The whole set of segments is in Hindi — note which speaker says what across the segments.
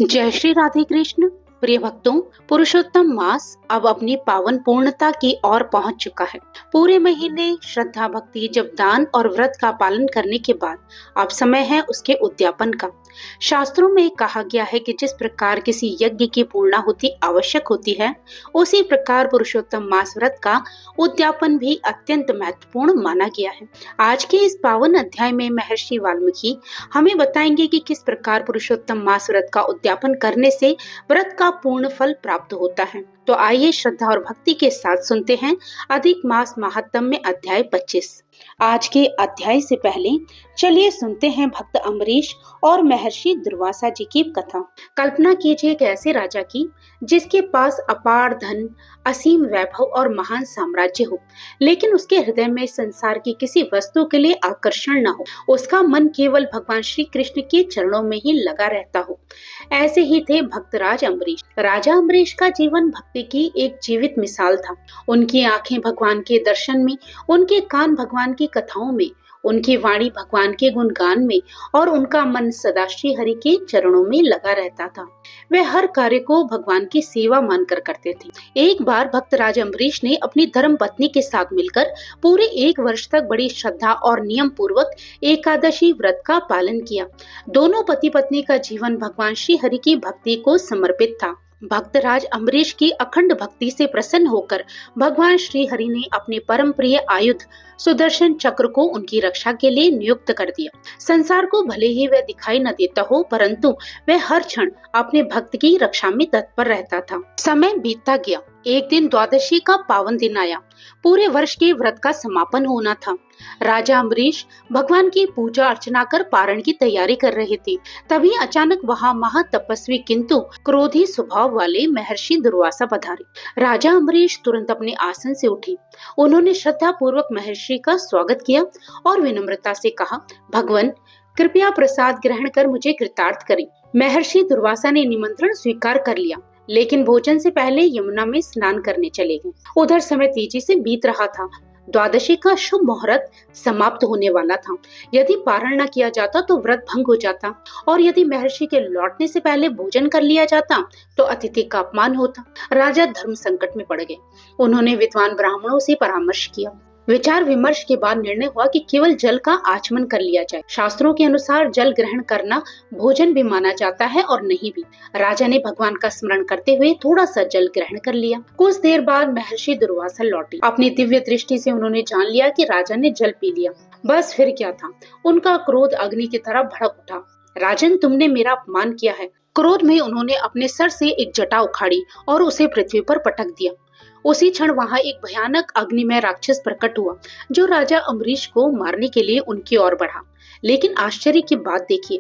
Speaker 1: जय श्री राधे कृष्ण। प्रिय भक्तों, पुरुषोत्तम मास अब अपनी पावन पूर्णता की ओर पहुंच चुका है। पूरे महीने श्रद्धा भक्ति जब दान और व्रत का पालन करने के बाद अब समय है उसके उद्यापन का। शास्त्रों में कहा गया है कि जिस प्रकार किसी यज्ञ की पूर्णाहुति आवश्यक होती है, उसी प्रकार पुरुषोत्तम मास व्रत का उद्यापन भी अत्यंत महत्वपूर्ण माना गया है। आज के इस पावन अध्याय में महर्षि वाल्मीकि हमें बताएंगे कि किस प्रकार पुरुषोत्तम मास व्रत का उद्यापन करने से व्रत का पूर्ण फल प्राप्त होता है। तो आइए श्रद्धा और भक्ति के साथ सुनते हैं अधिक मास महात्म्य में अध्याय 25। आज के अध्याय से पहले चलिए सुनते हैं भक्त अम्बरीश और महर्षि दुर्वासा जी की कथा। कल्पना कीजिए एक ऐसे राजा की जिसके पास अपार धन, असीम वैभव और महान साम्राज्य हो, लेकिन उसके हृदय में संसार की किसी वस्तु के लिए आकर्षण न हो। उसका मन केवल भगवान श्री कृष्ण के चरणों में ही लगा रहता हो। ऐसे ही थे भक्तराज अम्बरीश। राजा अम्बरीश का जीवन भक्ति की एक जीवित मिसाल था। उनकी आंखें भगवान के दर्शन में, उनके कान भगवान की कथाओं में, उनकी वाणी भगवान के गुणगान में और उनका मन सदा श्री हरि के चरणों में लगा रहता था। वे हर कार्य को भगवान की सेवा मानकर करते थे। एक बार भक्तराज अम्बरीश ने अपनी धर्म पत्नी के साथ मिलकर पूरे 1 वर्ष तक बड़ी श्रद्धा और नियम पूर्वक एकादशी व्रत का पालन किया। दोनों पति पत्नी का जीवन भगवान श्री हरि की भक्ति को समर्पित था। भक्तराज अम्बरीश की अखंड भक्ति से प्रसन्न होकर भगवान श्री हरि ने अपने परम प्रिय आयुध सुदर्शन चक्र को उनकी रक्षा के लिए नियुक्त कर दिया। संसार को भले ही वह दिखाई न देता हो, परंतु वह हर क्षण अपने भक्त की रक्षा में तत्पर रहता था। समय बीतता गया। एक दिन द्वादशी का पावन दिन आया। पूरे वर्ष के व्रत का समापन होना था। राजा अम्बरीश भगवान की पूजा अर्चना कर पारण की तैयारी कर रहे थे। तभी अचानक वहां महातपस्वी किंतु क्रोधी स्वभाव वाले महर्षि दुर्वासा पधारे। राजा अम्बरीश तुरंत अपने आसन से उठे। उन्होंने श्रद्धा पूर्वक महर्षि का स्वागत किया और विनम्रता से कहा, भगवान कृपया प्रसाद ग्रहण कर मुझे कृतार्थ करें। महर्षि दुर्वासा ने निमंत्रण स्वीकार कर लिया, लेकिन भोजन से पहले यमुना में स्नान करने चले गए। उधर समय तेजी से बीत रहा था। द्वादशी का शुभ मुहूर्त समाप्त होने वाला था। यदि पारण न किया जाता तो व्रत भंग हो जाता, और यदि महर्षि के लौटने से पहले भोजन कर लिया जाता तो अतिथि का अपमान होता। राजा धर्म संकट में पड़ गए। उन्होंने विद्वान ब्राह्मणों से परामर्श किया। विचार विमर्श के बाद निर्णय हुआ कि केवल जल का आचमन कर लिया जाए। शास्त्रों के अनुसार जल ग्रहण करना भोजन भी माना जाता है और नहीं भी। राजा ने भगवान का स्मरण करते हुए थोड़ा सा जल ग्रहण कर लिया। कुछ देर बाद महर्षि दुर्वासा लौटे। अपनी दिव्य दृष्टि से उन्होंने जान लिया कि राजा ने जल पी लिया। बस फिर क्या था, उनका क्रोध अग्नि की तरह भड़क उठा। राजन, तुमने मेरा अपमान किया है। क्रोध में उन्होंने अपने सर से एक जटा उखाड़ी और उसे पृथ्वी पर पटक दिया। उसी क्षण वहां एक भयानक अग्निमय राक्षस प्रकट हुआ, जो राजा अम्बरीश को मारने के लिए उनकी ओर बढ़ा। लेकिन आश्चर्य की बात देखिए,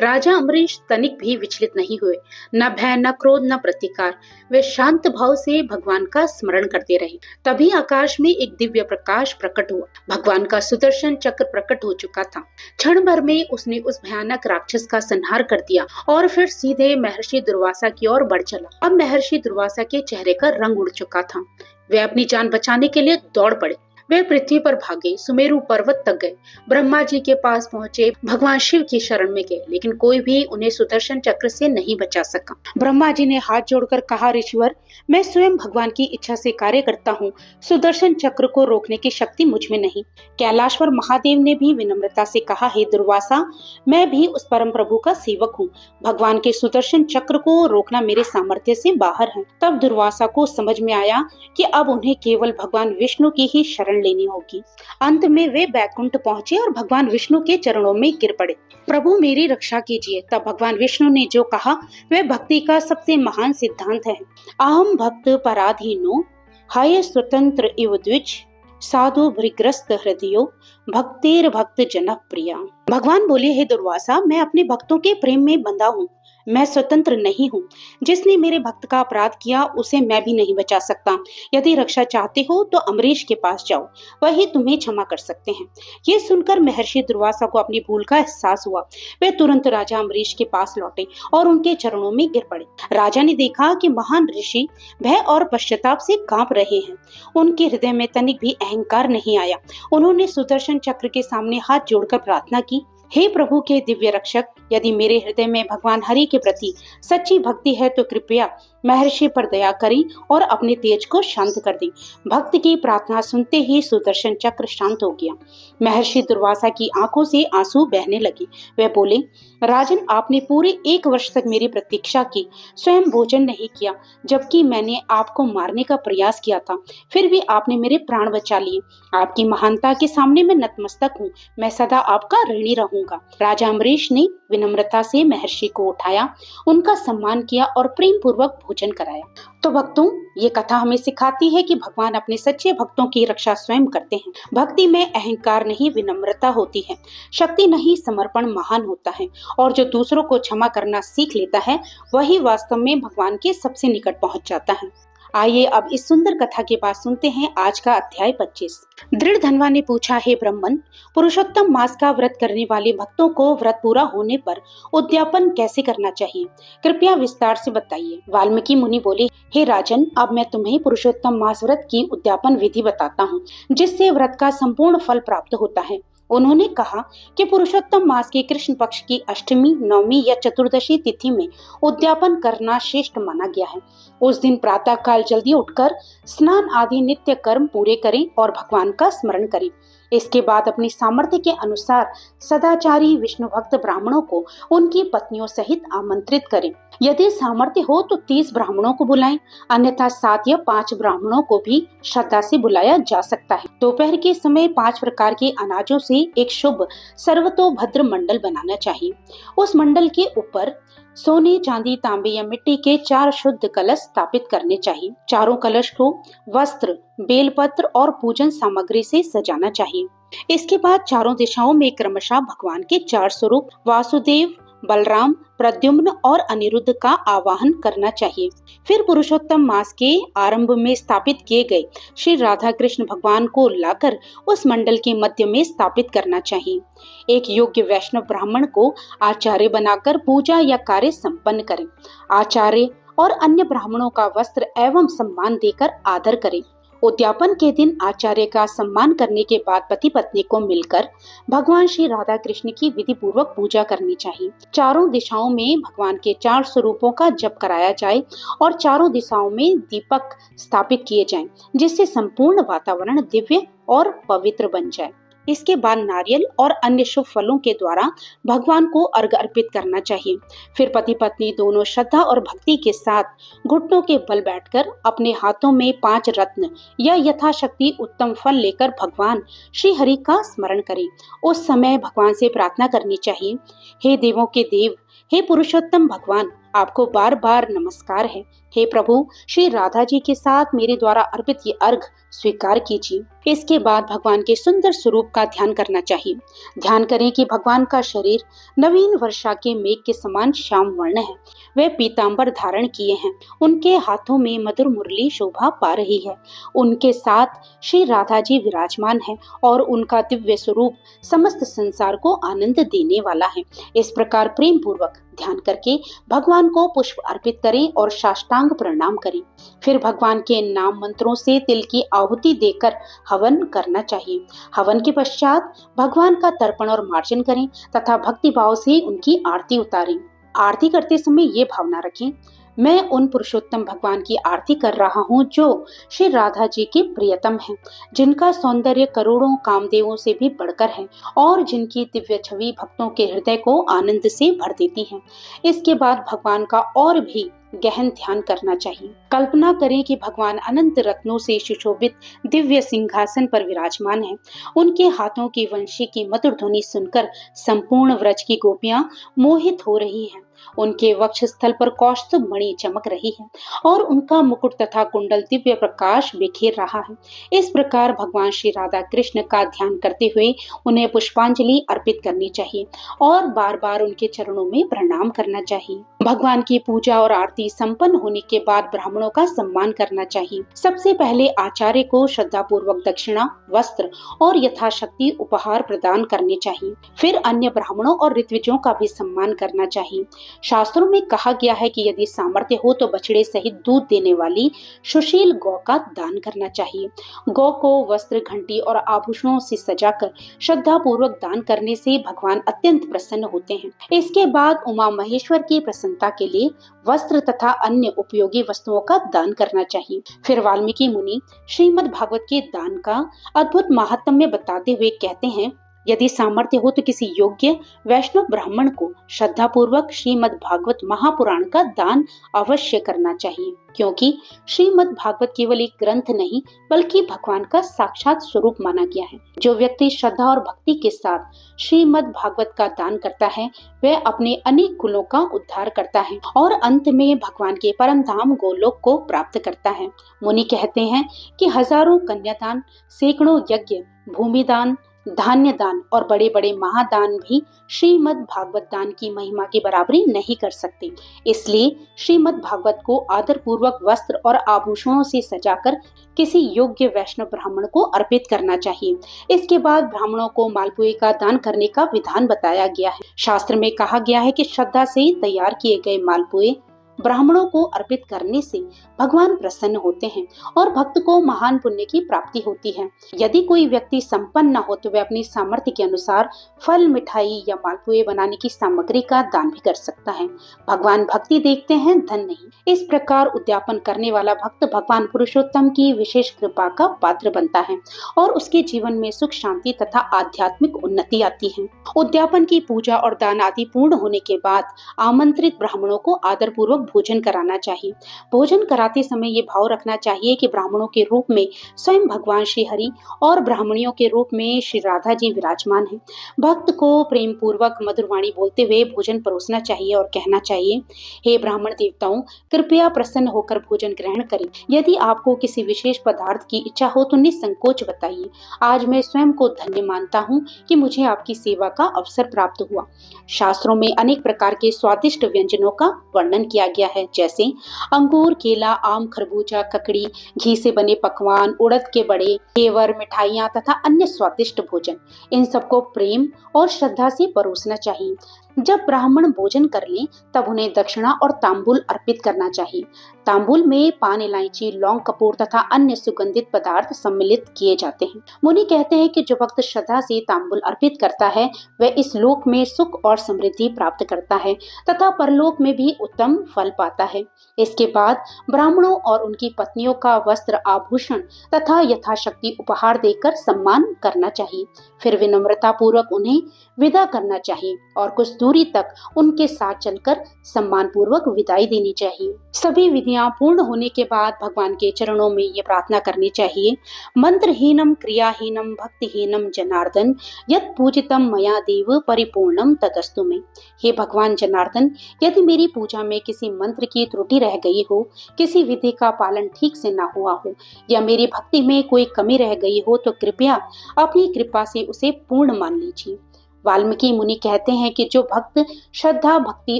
Speaker 1: राजा अम्बरीश तनिक भी विचलित नहीं हुए। न भय, न क्रोध, न प्रतिकार। वे शांत भाव से भगवान का स्मरण करते रहे। तभी आकाश में एक दिव्य प्रकाश प्रकट हुआ। भगवान का सुदर्शन चक्र प्रकट हो चुका था। क्षण भर में उसने उस भयानक राक्षस का संहार कर दिया और फिर सीधे महर्षि दुर्वासा की ओर बढ़ चला। अब महर्षि दुर्वासा के चेहरे का रंग उड़ चुका था। वे अपनी जान बचाने के लिए दौड़ पड़े। वे पृथ्वी पर भागे, सुमेरु पर्वत तक गए, ब्रह्मा जी के पास पहुंचे, भगवान शिव की शरण में गए, लेकिन कोई भी उन्हें सुदर्शन चक्र से नहीं बचा सका। ब्रह्मा जी ने हाथ जोड़कर कहा, ऋषिवर, मैं स्वयं भगवान की इच्छा से कार्य करता हूँ। सुदर्शन चक्र को रोकने की शक्ति मुझ में नहीं। कैलाश्वर महादेव ने भी विनम्रता से कहा, हे दुर्वासा, मैं भी उस परम प्रभु का सेवक हूँ। भगवान के सुदर्शन चक्र को रोकना मेरे सामर्थ्य से बाहर है। तब दुर्वासा को समझ में आया कि अब उन्हें केवल भगवान विष्णु की ही शरण लेनी होगी। अंत में वे बैकुंठ पहुंचे और भगवान विष्णु के चरणों में गिर पड़े। प्रभु, मेरी रक्षा कीजिए। तब भगवान विष्णु ने जो कहा वह भक्ति का सबसे महान सिद्धांत है। अहम भक्त पराधीनो हाय स्वतंत्र इव द्विज साधु भृग्रस्त हृदयो भक्तेर भक्त जन प्रिया। भगवान बोले, हे दुर्वासा, मैं अपने भक्तों के प्रेम में बंधा हूँ। मैं स्वतंत्र नहीं हूँ। जिसने मेरे भक्त का अपराध किया उसे मैं भी नहीं बचा सकता। यदि रक्षा चाहते हो तो अम्बरीश के पास जाओ, वही तुम्हें क्षमा कर सकते हैं। ये सुनकर महर्षि दुर्वासा को अपनी भूल का एहसास हुआ। वे तुरंत राजा अम्बरीश के पास लौटे और उनके चरणों में गिर पड़े। राजा ने देखा कि महान ऋषि भय और पश्चाताप से कांप रहे हैं। उनके हृदय में तनिक भी अहंकार नहीं आया। उन्होंने सुदर्शन चक्र के सामने हाथ जोड़कर प्रार्थना की, हे प्रभु के दिव्य रक्षक, यदि मेरे हृदय में भगवान हरि के प्रति सच्ची भक्ति है तो कृपया महर्षि पर दया करें और अपने तेज को शांत कर दें। भक्त की प्रार्थना सुनते ही सुदर्शन चक्र शांत हो गया। महर्षि दुर्वासा की आंखों से आंसू बहने लगे। वे बोले, राजन, आपने पूरे 1 वर्ष तक मेरी प्रतीक्षा की, स्वयं भोजन नहीं किया, जबकि मैंने आपको मारने का प्रयास किया था, फिर भी आपने मेरे प्राण बचा लिए। आपकी महानता के सामने मैं नतमस्तक हूँ, मैं सदा आपका ऋणी रहूंगा। राजा अम्बरीश ने विनम्रता से महर्षि को उठाया, उनका सम्मान किया और प्रेम पूर्वक भोजन कराया। तो भक्तों, ये कथा हमें सिखाती है कि भगवान अपने सच्चे भक्तों की रक्षा स्वयं करते हैं। भक्ति में अहंकार नहीं, विनम्रता होती है। शक्ति नहीं, समर्पण महान होता है। और जो दूसरों को क्षमा करना सीख लेता है, वही वास्तव में भगवान के सबसे निकट पहुंच जाता है। आइए अब इस सुंदर कथा के बाद सुनते हैं आज का अध्याय 25। दृढ़ धनवा ने पूछा, हे ब्राह्मण, पुरुषोत्तम मास का व्रत करने वाले भक्तों को व्रत पूरा होने पर उद्यापन कैसे करना चाहिए? कृपया विस्तार से बताइए। वाल्मीकि मुनि बोले, हे राजन, अब मैं तुम्हें पुरुषोत्तम मास व्रत की उद्यापन विधि बताता हूँ, जिससे व्रत का संपूर्ण फल प्राप्त होता है। उन्होंने कहा कि पुरुषोत्तम मास के कृष्ण पक्ष की अष्टमी, नवमी या चतुर्दशी तिथि में उद्यापन करना श्रेष्ठ माना गया है। उस दिन प्रातः काल जल्दी उठकर स्नान आदि नित्य कर्म पूरे करें और भगवान का स्मरण करें। इसके बाद अपनी सामर्थ्य के अनुसार सदाचारी विष्णु भक्त ब्राह्मणों को उनकी पत्नियों सहित आमंत्रित करें। यदि सामर्थ्य हो तो 30 ब्राह्मणों को बुलाएं, अन्यथा 7 या 5 ब्राह्मणों को भी श्रद्धा से बुलाया जा सकता है। दोपहर के समय 5 प्रकार के अनाजों से एक शुभ सर्वतोभद्र मंडल बनाना चाहिए। उस मंडल के ऊपर सोने, चांदी, तांबे या मिट्टी के 4 शुद्ध कलश स्थापित करने चाहिए। चारों कलश को वस्त्र, बेलपत्र और पूजन सामग्री से सजाना चाहिए। इसके बाद चारों दिशाओं में क्रमशः भगवान के 4 स्वरूप वासुदेव, बलराम, प्रद्युम्न और अनिरुद्ध का आवाहन करना चाहिए। फिर पुरुषोत्तम मास के आरंभ में स्थापित किए गए श्री राधा कृष्ण भगवान को लाकर उस मंडल के मध्य में स्थापित करना चाहिए। एक योग्य वैष्णव ब्राह्मण को आचार्य बनाकर पूजा या कार्य संपन्न करें। आचार्य और अन्य ब्राह्मणों का वस्त्र एवं सम्मान देकर आदर करें। उद्यापन के दिन आचार्य का सम्मान करने के बाद पति पत्नी को मिलकर भगवान श्री राधा कृष्ण की विधि पूर्वक पूजा करनी चाहिए। चारों दिशाओं में भगवान के 4 स्वरूपों का जप कराया जाए और चारों दिशाओं में दीपक स्थापित किए जाएं, जिससे संपूर्ण वातावरण दिव्य और पवित्र बन जाए। इसके बाद नारियल और अन्य शुभ फलों के द्वारा भगवान को अर्घ अर्पित करना चाहिए। फिर पति पत्नी दोनों श्रद्धा और भक्ति के साथ घुटनों के बल बैठकर अपने हाथों में 5 रत्न या यथाशक्ति उत्तम फल लेकर भगवान श्री हरि का स्मरण करें। उस समय भगवान से प्रार्थना करनी चाहिए, हे देवों के देव, हे पुरुषोत्तम भगवान, आपको बार बार नमस्कार है। हे प्रभु, श्री राधा जी के साथ मेरे द्वारा अर्पित ये अर्घ स्वीकार कीजिए। इसके बाद भगवान के सुंदर स्वरूप का ध्यान करना चाहिए। ध्यान करें कि भगवान का शरीर नवीन वर्षा के मेघ के समान श्याम वर्ण है। वे पीतांबर धारण किए हैं। उनके हाथों में मधुर मुरली शोभा पा रही है। उनके साथ श्री राधा जी विराजमान है और उनका दिव्य स्वरूप समस्त संसार को आनंद देने वाला है। इस प्रकार प्रेम पूर्वक ध्यान करके भगवान को पुष्प अर्पित करें और साष्टांग प्रणाम करें। फिर भगवान के नाम मंत्रों से तिल की आहुति देकर हवन करना चाहिए। हवन के पश्चात भगवान का तर्पण और मार्जन करें तथा भक्ति भाव से उनकी आरती उतारें। आरती करते समय ये भावना रखें, मैं उन पुरुषोत्तम भगवान की आरती कर रहा हूँ जो श्री राधा जी के प्रियतम हैं, जिनका सौंदर्य करोड़ों कामदेवों से भी बढ़कर है और जिनकी दिव्य छवि भक्तों के हृदय को आनंद से भर देती है। इसके बाद भगवान का और भी गहन ध्यान करना चाहिए। कल्पना करें कि भगवान अनंत रत्नों से सुशोभित दिव्य सिंहासन पर विराजमान है। उनके हाथों की वंशी की मधुर ध्वनि सुनकर संपूर्ण व्रज की गोपियां मोहित हो रही हैं। उनके वक्ष स्थल पर कौस्तुभ मणि चमक रही है और उनका मुकुट तथा कुंडल दिव्य प्रकाश बिखेर रहा है। इस प्रकार भगवान श्री राधा कृष्ण का ध्यान करते हुए उन्हें पुष्पांजलि अर्पित करनी चाहिए और बार बार उनके चरणों में प्रणाम करना चाहिए। भगवान की पूजा और आरती संपन्न होने के बाद ब्राह्मणों का सम्मान करना चाहिए। सबसे पहले आचार्य को श्रद्धा पूर्वक दक्षिणा, वस्त्र और यथाशक्ति उपहार प्रदान करने चाहिए। फिर अन्य ब्राह्मणों और ऋत्विजों का भी सम्मान करना चाहिए। शास्त्रों में कहा गया है कि यदि सामर्थ्य हो तो बछड़े सहित दूध देने वाली सुशील गौ का दान करना चाहिए। गौ को वस्त्र, घंटी और आभूषणों से सजाकर श्रद्धा पूर्वक दान करने से भगवान अत्यंत प्रसन्न होते हैं। इसके बाद उमा महेश्वर की प्रसन्नता के लिए वस्त्र तथा अन्य उपयोगी वस्तुओं का दान करना चाहिए। फिर वाल्मीकि मुनि श्रीमद् भागवत के दान का अद्भुत महात्म्य बताते हुए कहते हैं, यदि सामर्थ्य हो तो किसी योग्य वैष्णव ब्राह्मण को श्रद्धा पूर्वक श्रीमद् भागवत महापुराण का दान अवश्य करना चाहिए, क्योंकि श्रीमद् भागवत केवल एक ग्रंथ नहीं बल्कि भगवान का साक्षात स्वरूप माना गया है। जो व्यक्ति श्रद्धा और भक्ति के साथ श्रीमद् भागवत का दान करता है वह अपने अनेक कुलों का उद्धार करता है और अंत में भगवान के परम धाम गोलोक को प्राप्त करता है। मुनि कहते हैं कि हजारों कन्यादान, सैकड़ों यज्ञ, भूमि दान, धान्य दान और बड़े बड़े महादान भी श्रीमद् भागवत दान की महिमा की बराबरी नहीं कर सकते। इसलिए श्रीमद् भागवत को आदर पूर्वक वस्त्र और आभूषणों से सजाकर किसी योग्य वैष्णव ब्राह्मण को अर्पित करना चाहिए। इसके बाद ब्राह्मणों को मालपुए का दान करने का विधान बताया गया है। शास्त्र में कहा गया है कि श्रद्धा से तैयार किए गए मालपुए ब्राह्मणों को अर्पित करने से भगवान प्रसन्न होते हैं और भक्त को महान पुण्य की प्राप्ति होती है। यदि कोई व्यक्ति संपन्न न हो तो वह अपनी सामर्थ्य के अनुसार फल, मिठाई या मालपुए बनाने की सामग्री का दान भी कर सकता है। भगवान भक्ति देखते हैं, धन नहीं। इस प्रकार उद्यापन करने वाला भक्त भगवान पुरुषोत्तम की विशेष कृपा का पात्र बनता है और उसके जीवन में सुख, शांति तथा आध्यात्मिक उन्नति आती है। उद्यापन की पूजा और दान आदि पूर्ण होने के बाद आमंत्रित ब्राह्मणों को आदर पूर्वक भोजन कराना चाहिए। भोजन कराते समय ये भाव रखना चाहिए कि ब्राह्मणों के रूप में स्वयं भगवान श्री हरि और ब्राह्मणियों के रूप में श्री राधा जी विराजमान हैं। भक्त को प्रेम पूर्वक मधुर वाणी बोलते हुए भोजन परोसना चाहिए और कहना चाहिए, हे ब्राह्मण देवताओं, कृपया प्रसन्न होकर भोजन ग्रहण करें। यदि आपको किसी विशेष पदार्थ की इच्छा हो तो निसंकोच बताइए। आज मैं स्वयं को धन्य मानता हूँ कि मुझे आपकी सेवा का अवसर प्राप्त हुआ। शास्त्रों में अनेक प्रकार के स्वादिष्ट व्यंजनों का वर्णन किया गया है, जैसे अंगूर, केला, आम, खरबूजा, ककड़ी, घी से बने पकवान, उड़द के बड़े, घेवर, मिठाइयाँ तथा अन्य स्वादिष्ट भोजन। इन सबको प्रेम और श्रद्धा से परोसना चाहिए। जब ब्राह्मण भोजन कर लें तब उन्हें दक्षिणा और तांबूल अर्पित करना चाहिए। तांबूल में पान, इलायची, लौंग, कपूर तथा अन्य सुगंधित पदार्थ सम्मिलित किए जाते हैं। मुनि कहते हैं कि जो भक्त श्रद्धा से तांबूल अर्पित करता है वह इस लोक में सुख और समृद्धि प्राप्त करता है तथा परलोक में भी उत्तम फल पाता है। इसके बाद ब्राह्मणों और उनकी पत्नियों का वस्त्र, आभूषण तथा यथाशक्ति उपहार देकर सम्मान करना चाहिए। फिर विनम्रता पूर्वक उन्हें विदा करना चाहिए और कुछ दूरी तक उनके साथ चलकर सम्मान पूर्वक विदाई देनी चाहिए। सभी विधियां पूर्ण होने के बाद भगवान के चरणों में ये प्रार्थना करनी चाहिए, मंत्रहीनम क्रियाहीनम भक्तिहीनम जनार्दन यत् पूजितम मया देव परिपूर्णम तदस्तु में। हे भगवान जनार्दन, यदि मेरी पूजा में किसी मंत्र की त्रुटि रह गई हो, किसी विधि का पालन ठीक से ना हुआ हो या मेरी भक्ति में कोई कमी रह गई हो तो कृपया अपनी कृपा से उसे पूर्ण मान लीजिए। वाल्मीकि मुनि कहते हैं कि जो भक्त श्रद्धा, भक्ति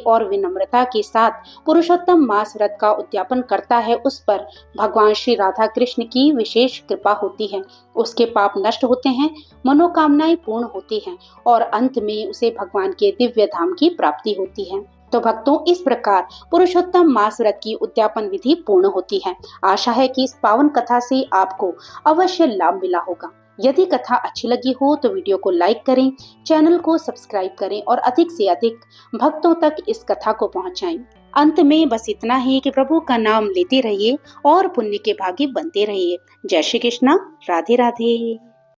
Speaker 1: और विनम्रता के साथ पुरुषोत्तम मास व्रत का उद्यापन करता है उस पर भगवान श्री राधा कृष्ण की विशेष कृपा होती है। उसके पाप नष्ट होते हैं, मनोकामनाएं पूर्ण होती हैं और अंत में उसे भगवान के दिव्य धाम की प्राप्ति होती है। तो भक्तों, इस प्रकार पुरुषोत्तम मास व्रत की उद्यापन विधि पूर्ण होती है। आशा है कि इस पावन कथा से आपको अवश्य लाभ मिला होगा। यदि कथा अच्छी लगी हो तो वीडियो को लाइक करें, चैनल को सब्सक्राइब करें और अधिक से अधिक भक्तों तक इस कथा को पहुंचाएं। अंत में बस इतना ही कि प्रभु का नाम लेते रहिए और पुण्य के भागी बनते रहिए। जय श्री कृष्णा, राधे राधे।